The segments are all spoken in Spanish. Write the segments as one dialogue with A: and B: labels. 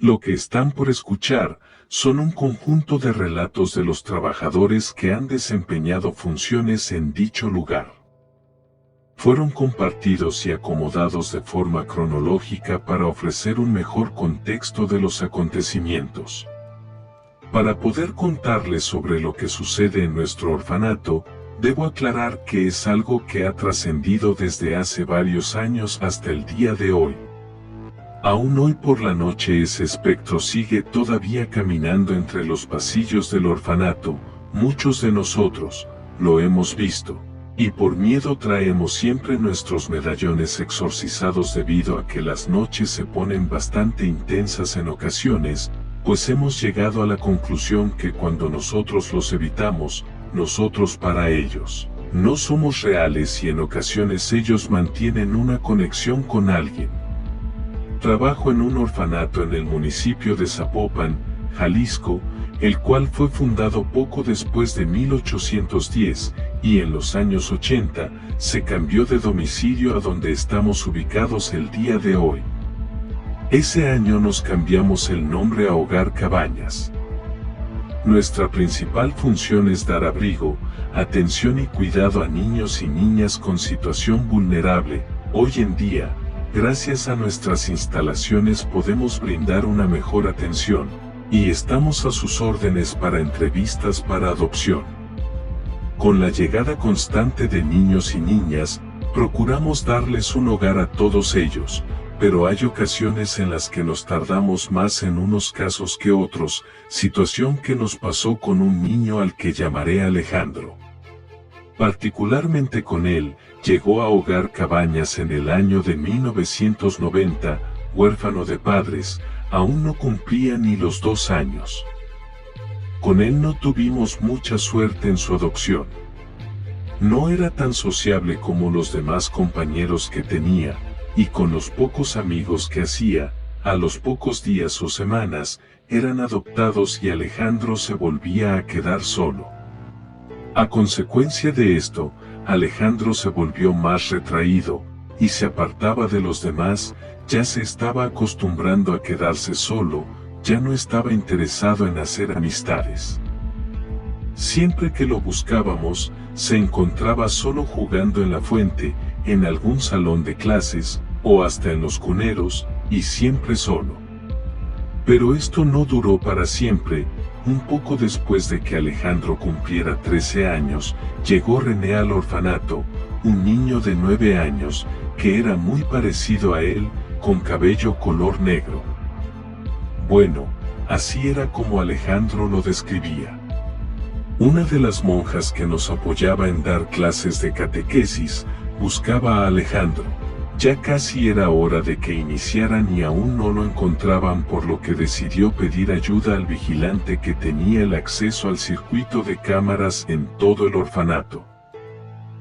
A: Lo que están por escuchar son un conjunto de relatos de los trabajadores que han desempeñado funciones en dicho lugar. Fueron compartidos y acomodados de forma cronológica para ofrecer un mejor contexto de los acontecimientos. Para poder contarles sobre lo que sucede en nuestro orfanato, debo aclarar que es algo que ha trascendido desde hace varios años hasta el día de hoy. Aún hoy por la noche ese espectro sigue todavía caminando entre los pasillos del orfanato. Muchos de nosotros lo hemos visto, y por miedo traemos siempre nuestros medallones exorcizados debido a que las noches se ponen bastante intensas en ocasiones, pues hemos llegado a la conclusión que cuando nosotros los evitamos, nosotros para ellos, no somos reales y en ocasiones ellos mantienen una conexión con alguien. Trabajo en un orfanato en el municipio de Zapopan, Jalisco, el cual fue fundado poco después de 1810, y en los años 80, se cambió de domicilio a donde estamos ubicados el día de hoy. Ese año nos cambiamos el nombre a Hogar Cabañas. Nuestra principal función es dar abrigo, atención y cuidado a niños y niñas con situación vulnerable. Hoy en día, gracias a nuestras instalaciones podemos brindar una mejor atención, y estamos a sus órdenes para entrevistas para adopción. Con la llegada constante de niños y niñas, procuramos darles un hogar a todos ellos, pero hay ocasiones en las que nos tardamos más en unos casos que otros, situación que nos pasó con un niño al que llamaré Alejandro. Particularmente con él, llegó a Hogar Cabañas en el año de 1990, huérfano de padres, aún no cumplía ni los 2 años. Con él no tuvimos mucha suerte en su adopción. No era tan sociable como los demás compañeros que tenía, y con los pocos amigos que hacía, a los pocos días o semanas, eran adoptados y Alejandro se volvía a quedar solo. A consecuencia de esto, Alejandro se volvió más retraído, y se apartaba de los demás, ya se estaba acostumbrando a quedarse solo, ya no estaba interesado en hacer amistades. Siempre que lo buscábamos, se encontraba solo jugando en la fuente, en algún salón de clases, o hasta en los cuneros, y siempre solo. Pero esto no duró para siempre. Un poco después de que Alejandro cumpliera 13 años, llegó René al orfanato, un niño de 9 años, que era muy parecido a él, con cabello color negro. Bueno, así era como Alejandro lo describía. Una de las monjas que nos apoyaba en dar clases de catequesis, buscaba a Alejandro. Ya casi era hora de que iniciaran y aún no lo encontraban, por lo que decidió pedir ayuda al vigilante que tenía el acceso al circuito de cámaras en todo el orfanato.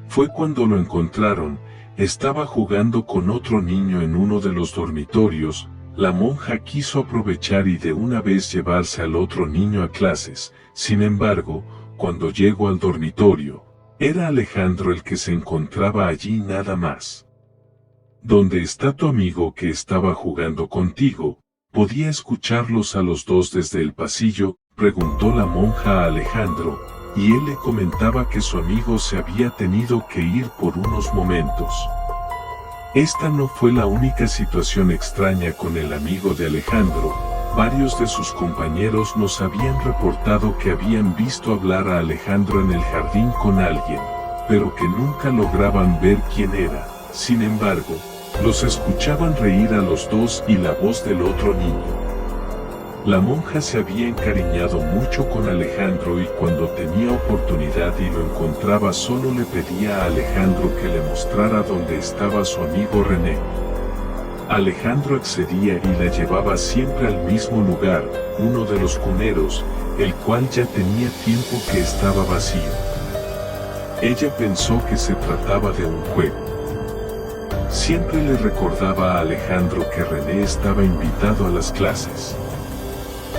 A: Fue cuando lo encontraron, estaba jugando con otro niño en uno de los dormitorios. La monja quiso aprovechar y de una vez llevarse al otro niño a clases. Sin embargo, cuando llegó al dormitorio, era Alejandro el que se encontraba allí nada más. ¿Dónde está tu amigo que estaba jugando contigo? ¿Podía escucharlos a los dos desde el pasillo?, preguntó la monja a Alejandro, y él le comentaba que su amigo se había tenido que ir por unos momentos. Esta no fue la única situación extraña con el amigo de Alejandro. Varios de sus compañeros nos habían reportado que habían visto hablar a Alejandro en el jardín con alguien, pero que nunca lograban ver quién era. Sin embargo, los escuchaban reír a los dos y la voz del otro niño. La monja se había encariñado mucho con Alejandro y cuando tenía oportunidad y lo encontraba solo le pedía a Alejandro que le mostrara dónde estaba su amigo René. Alejandro accedía y la llevaba siempre al mismo lugar, uno de los cuneros, el cual ya tenía tiempo que estaba vacío. Ella pensó que se trataba de un juego. Siempre le recordaba a Alejandro que René estaba invitado a las clases.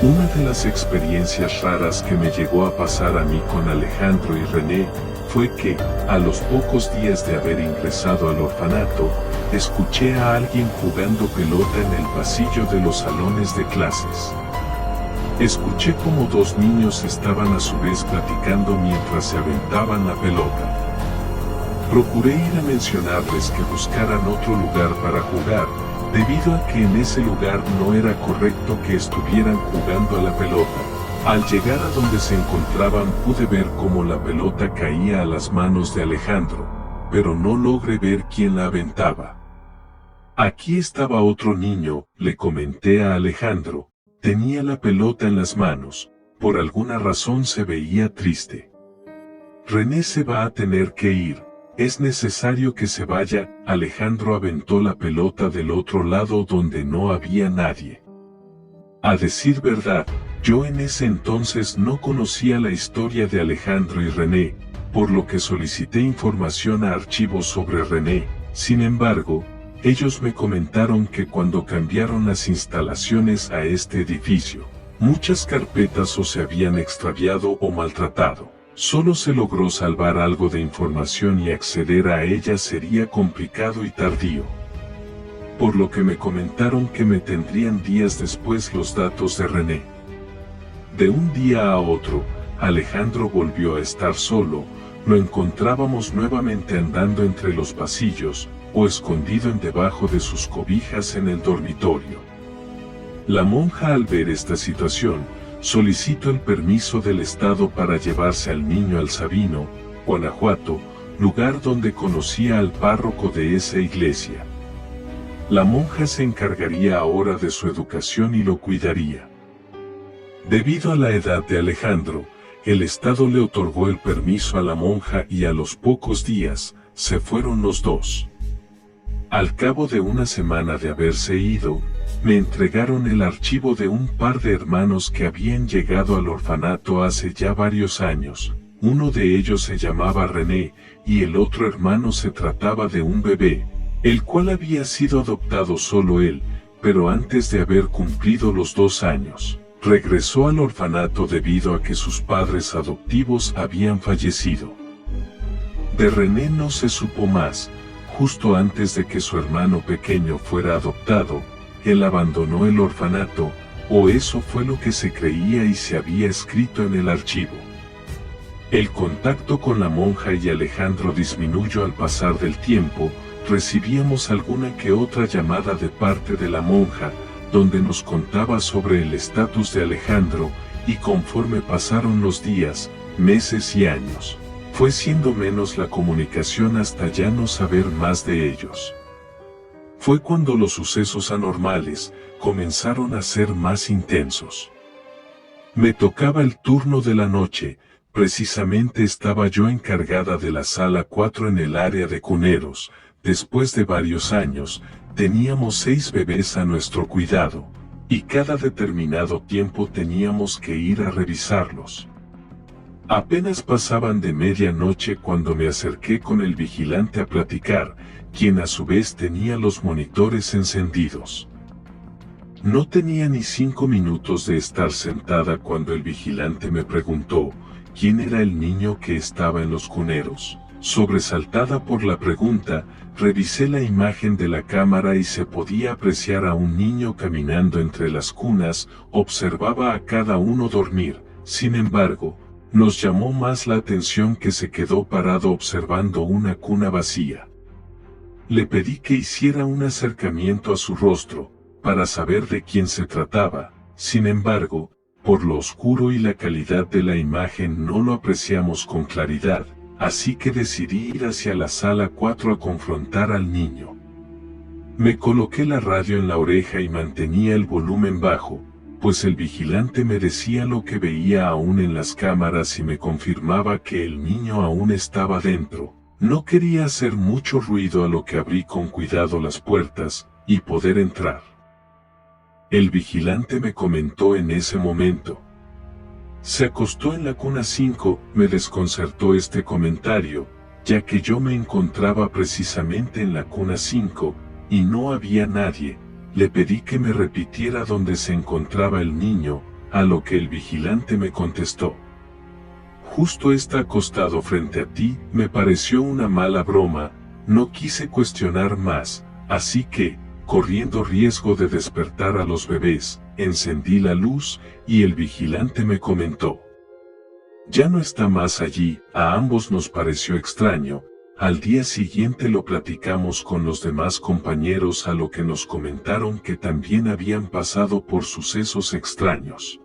A: Una de las experiencias raras que me llegó a pasar a mí con Alejandro y René fue que, a los pocos días de haber ingresado al orfanato, escuché a alguien jugando pelota en el pasillo de los salones de clases. Escuché como dos niños estaban a su vez platicando mientras se aventaban la pelota. Procuré ir a mencionarles que buscaran otro lugar para jugar, debido a que en ese lugar no era correcto que estuvieran jugando a la pelota. Al llegar a donde se encontraban pude ver cómo la pelota caía a las manos de Alejandro, pero no logré ver quién la aventaba. Aquí estaba otro niño, le comenté a Alejandro. Tenía la pelota en las manos, por alguna razón se veía triste. René se va a tener que ir, es necesario que se vaya. Alejandro aventó la pelota del otro lado donde no había nadie. A decir verdad, yo en ese entonces no conocía la historia de Alejandro y René, por lo que solicité información a archivos sobre René. Sin embargo, ellos me comentaron que cuando cambiaron las instalaciones a este edificio, muchas carpetas o se habían extraviado o maltratado. Solo se logró salvar algo de información y acceder a ella sería complicado y tardío. Por lo que me comentaron que me tendrían días después los datos de René. De un día a otro, Alejandro volvió a estar solo, lo encontrábamos nuevamente andando entre los pasillos, o escondido en debajo de sus cobijas en el dormitorio. La monja al ver esta situación, solicitó el permiso del Estado para llevarse al niño al Sabino, Guanajuato, lugar donde conocía al párroco de esa iglesia. La monja se encargaría ahora de su educación y lo cuidaría. Debido a la edad de Alejandro, el Estado le otorgó el permiso a la monja y a los pocos días, se fueron los dos. Al cabo de una semana de haberse ido, me entregaron el archivo de un par de hermanos que habían llegado al orfanato hace ya varios años. Uno de ellos se llamaba René, y el otro hermano se trataba de un bebé, el cual había sido adoptado solo él, pero antes de haber cumplido los 2 años, regresó al orfanato debido a que sus padres adoptivos habían fallecido. De René no se supo más. Justo antes de que su hermano pequeño fuera adoptado, él abandonó el orfanato, o eso fue lo que se creía y se había escrito en el archivo. El contacto con la monja y Alejandro disminuyó al pasar del tiempo. Recibíamos alguna que otra llamada de parte de la monja, donde nos contaba sobre el estatus de Alejandro, y conforme pasaron los días, meses y años, fue siendo menos la comunicación hasta ya no saber más de ellos. Fue cuando los sucesos anormales comenzaron a ser más intensos. Me tocaba el turno de la noche, precisamente estaba yo encargada de la sala 4 en el área de cuneros. Después de varios años, teníamos 6 bebés a nuestro cuidado, y cada determinado tiempo teníamos que ir a revisarlos. Apenas pasaban de medianoche cuando me acerqué con el vigilante a platicar, quien a su vez tenía los monitores encendidos. No tenía ni 5 minutos de estar sentada cuando el vigilante me preguntó, ¿quién era el niño que estaba en los cuneros? Sobresaltada por la pregunta, revisé la imagen de la cámara y se podía apreciar a un niño caminando entre las cunas, observaba a cada uno dormir. Sin embargo, nos llamó más la atención que se quedó parado observando una cuna vacía. Le pedí que hiciera un acercamiento a su rostro, para saber de quién se trataba. Sin embargo, por lo oscuro y la calidad de la imagen no lo apreciamos con claridad, así que decidí ir hacia la sala 4 a confrontar al niño. Me coloqué la radio en la oreja y mantenía el volumen bajo, pues el vigilante me decía lo que veía aún en las cámaras y me confirmaba que el niño aún estaba dentro. No quería hacer mucho ruido, a lo que abrí con cuidado las puertas, y poder entrar. El vigilante me comentó en ese momento: se acostó en la cuna 5, me desconcertó este comentario, ya que yo me encontraba precisamente en la cuna 5, y no había nadie. Le pedí que me repitiera dónde se encontraba el niño, a lo que el vigilante me contestó: Justo está acostado frente a ti, me pareció una mala broma, no quise cuestionar más, así que, corriendo riesgo de despertar a los bebés, encendí la luz, y el vigilante me comentó: ya no está más allí. A ambos nos pareció extraño. Al día siguiente lo platicamos con los demás compañeros, a lo que nos comentaron que también habían pasado por sucesos extraños.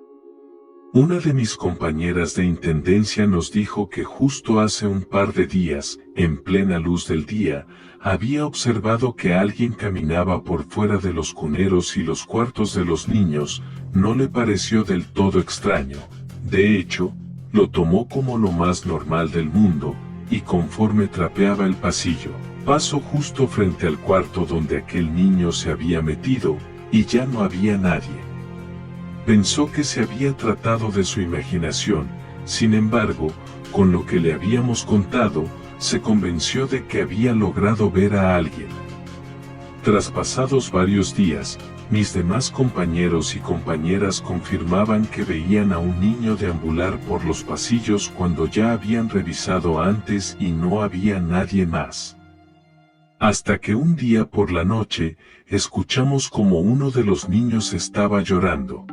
A: Una de mis compañeras de intendencia nos dijo que justo hace un par de días, en plena luz del día, había observado que alguien caminaba por fuera de los cuneros y los cuartos de los niños. No le pareció del todo extraño. De hecho, lo tomó como lo más normal del mundo, y conforme trapeaba el pasillo, pasó justo frente al cuarto donde aquel niño se había metido, y ya no había nadie. Pensó que se había tratado de su imaginación. Sin embargo, con lo que le habíamos contado, se convenció de que había logrado ver a alguien. Tras pasados varios días, mis demás compañeros y compañeras confirmaban que veían a un niño deambular por los pasillos cuando ya habían revisado antes y no había nadie más. Hasta que un día por la noche, escuchamos como uno de los niños estaba llorando.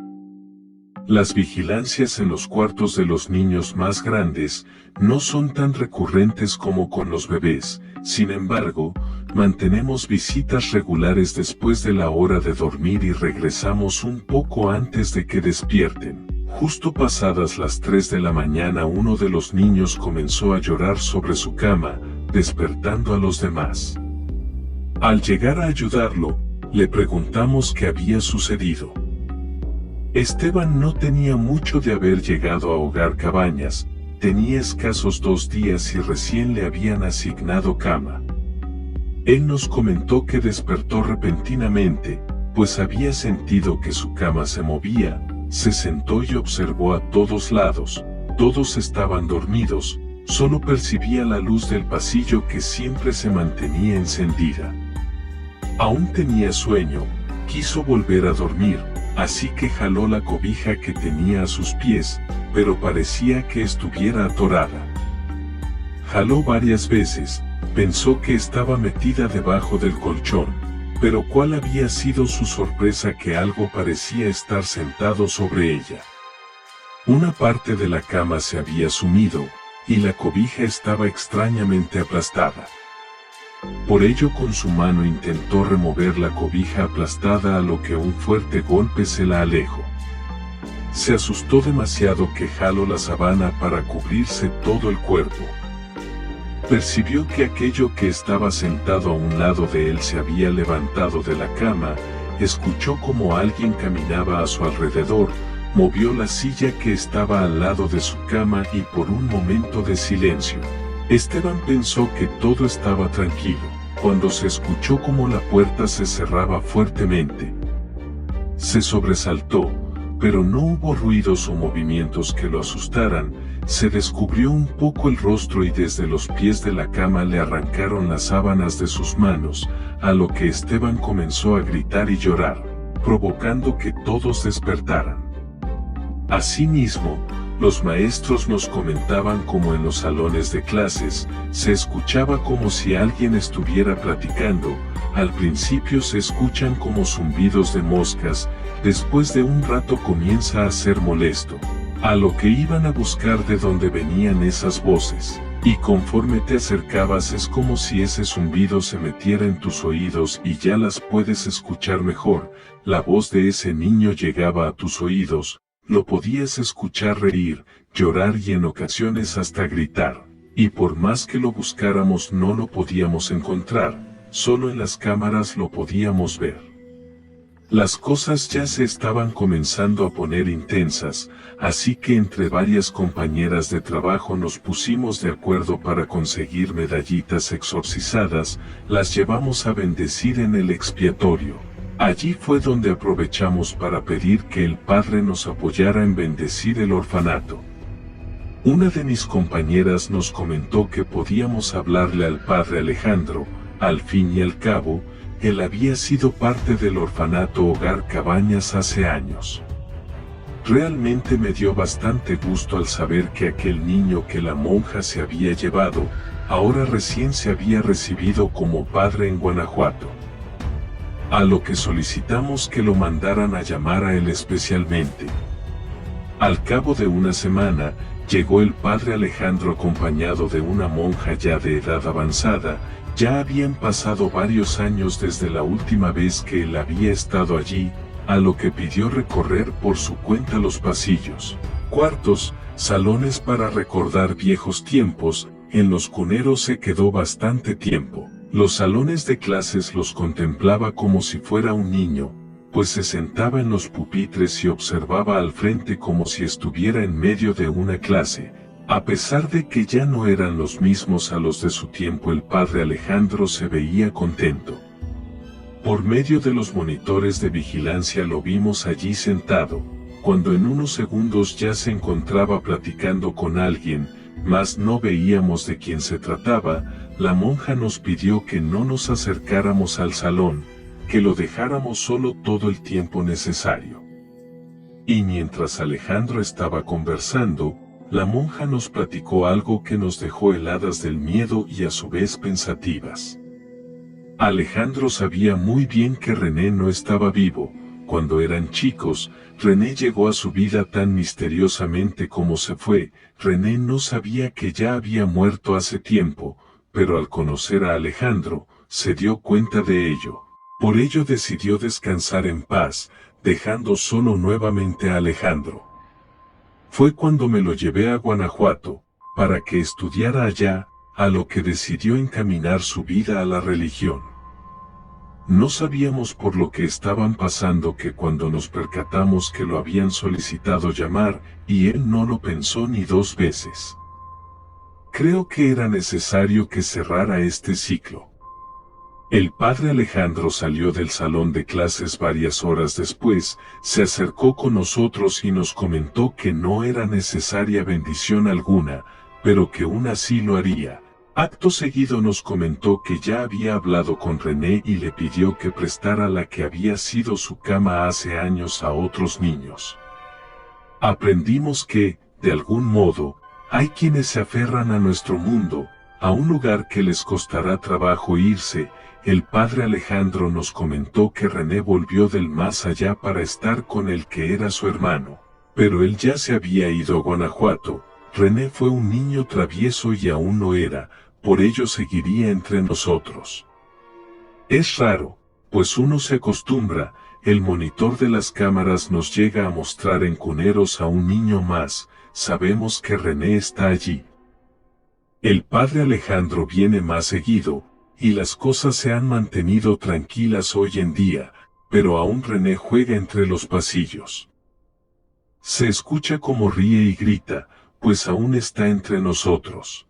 A: Las vigilancias en los cuartos de los niños más grandes no son tan recurrentes como con los bebés. Sin embargo, mantenemos visitas regulares después de la hora de dormir y regresamos un poco antes de que despierten. Justo pasadas las 3 de la mañana, uno de los niños comenzó a llorar sobre su cama, despertando a los demás. Al llegar a ayudarlo, le preguntamos qué había sucedido. Esteban no tenía mucho de haber llegado a Hogar Cabañas, tenía escasos 2 días y recién le habían asignado cama. Él nos comentó que despertó repentinamente, pues había sentido que su cama se movía, se sentó y observó a todos lados, todos estaban dormidos, solo percibía la luz del pasillo que siempre se mantenía encendida. Aún tenía sueño, quiso volver a dormir, así que jaló la cobija que tenía a sus pies, pero parecía que estuviera atorada. Jaló varias veces, pensó que estaba metida debajo del colchón, pero cuál había sido su sorpresa que algo parecía estar sentado sobre ella. Una parte de la cama se había sumido, y la cobija estaba extrañamente aplastada. Por ello con su mano intentó remover la cobija aplastada, a lo que un fuerte golpe se la alejó. Se asustó demasiado que jaló la sábana para cubrirse todo el cuerpo. Percibió que aquello que estaba sentado a un lado de él se había levantado de la cama, escuchó como alguien caminaba a su alrededor, movió la silla que estaba al lado de su cama y por un momento de silencio, Esteban pensó que todo estaba tranquilo, cuando se escuchó como la puerta se cerraba fuertemente. Se sobresaltó, pero no hubo ruidos o movimientos que lo asustaran. Se descubrió un poco el rostro y desde los pies de la cama le arrancaron las sábanas de sus manos, a lo que Esteban comenzó a gritar y llorar, provocando que todos despertaran. Asimismo, los maestros nos comentaban como en los salones de clases, se escuchaba como si alguien estuviera platicando. Al principio se escuchan como zumbidos de moscas, después de un rato comienza a ser molesto, a lo que iban a buscar de dónde venían esas voces, y conforme te acercabas es como si ese zumbido se metiera en tus oídos y ya las puedes escuchar mejor. La voz de ese niño llegaba a tus oídos, lo podías escuchar reír, llorar y en ocasiones hasta gritar, y por más que lo buscáramos no lo podíamos encontrar, solo en las cámaras lo podíamos ver. Las cosas ya se estaban comenzando a poner intensas, así que entre varias compañeras de trabajo nos pusimos de acuerdo para conseguir medallitas exorcizadas, las llevamos a bendecir en el expiatorio. Allí fue donde aprovechamos para pedir que el Padre nos apoyara en bendecir el orfanato. Una de mis compañeras nos comentó que podíamos hablarle al Padre Alejandro. Al fin y al cabo, él había sido parte del orfanato Hogar Cabañas hace años. Realmente me dio bastante gusto al saber que aquel niño que la monja se había llevado, ahora recién se había recibido como padre en Guanajuato. A lo que solicitamos que lo mandaran a llamar a él especialmente. Al cabo de una semana, llegó el padre Alejandro acompañado de una monja ya de edad avanzada. Ya habían pasado varios años desde la última vez que él había estado allí, a lo que pidió recorrer por su cuenta los pasillos, cuartos, salones para recordar viejos tiempos. En los cuneros se quedó bastante tiempo. Los salones de clases los contemplaba como si fuera un niño, pues se sentaba en los pupitres y observaba al frente como si estuviera en medio de una clase. A pesar de que ya no eran los mismos a los de su tiempo, el padre Alejandro se veía contento. Por medio de los monitores de vigilancia lo vimos allí sentado, cuando en unos segundos ya se encontraba platicando con alguien, mas no veíamos de quién se trataba. La monja nos pidió que no nos acercáramos al salón, que lo dejáramos solo todo el tiempo necesario. Y mientras Alejandro estaba conversando, la monja nos platicó algo que nos dejó heladas del miedo y a su vez pensativas. Alejandro sabía muy bien que René no estaba vivo. Cuando eran chicos, René llegó a su vida tan misteriosamente como se fue. René no sabía que ya había muerto hace tiempo, pero al conocer a Alejandro, se dio cuenta de ello. Por ello decidió descansar en paz, dejando solo nuevamente a Alejandro. Fue cuando me lo llevé a Guanajuato, para que estudiara allá, a lo que decidió encaminar su vida a la religión. No sabíamos por lo que estaban pasando que cuando nos percatamos que lo habían solicitado llamar, y él no lo pensó ni dos veces. Creo que era necesario que cerrara este ciclo. El padre Alejandro salió del salón de clases varias horas después, se acercó con nosotros y nos comentó que no era necesaria bendición alguna, pero que aún así lo haría. Acto seguido nos comentó que ya había hablado con René y le pidió que prestara la que había sido su cama hace años a otros niños. Aprendimos que, de algún modo, hay quienes se aferran a nuestro mundo, a un lugar que les costará trabajo irse. El padre Alejandro nos comentó que René volvió del más allá para estar con el que era su hermano, pero él ya se había ido a Guanajuato. René fue un niño travieso y aún no era, por ello seguiría entre nosotros. Es raro, pues uno se acostumbra. El monitor de las cámaras nos llega a mostrar en cuneros a un niño más. Sabemos que René está allí. El padre Alejandro viene más seguido, y las cosas se han mantenido tranquilas hoy en día, pero aún René juega entre los pasillos. Se escucha como ríe y grita, pues aún está entre nosotros.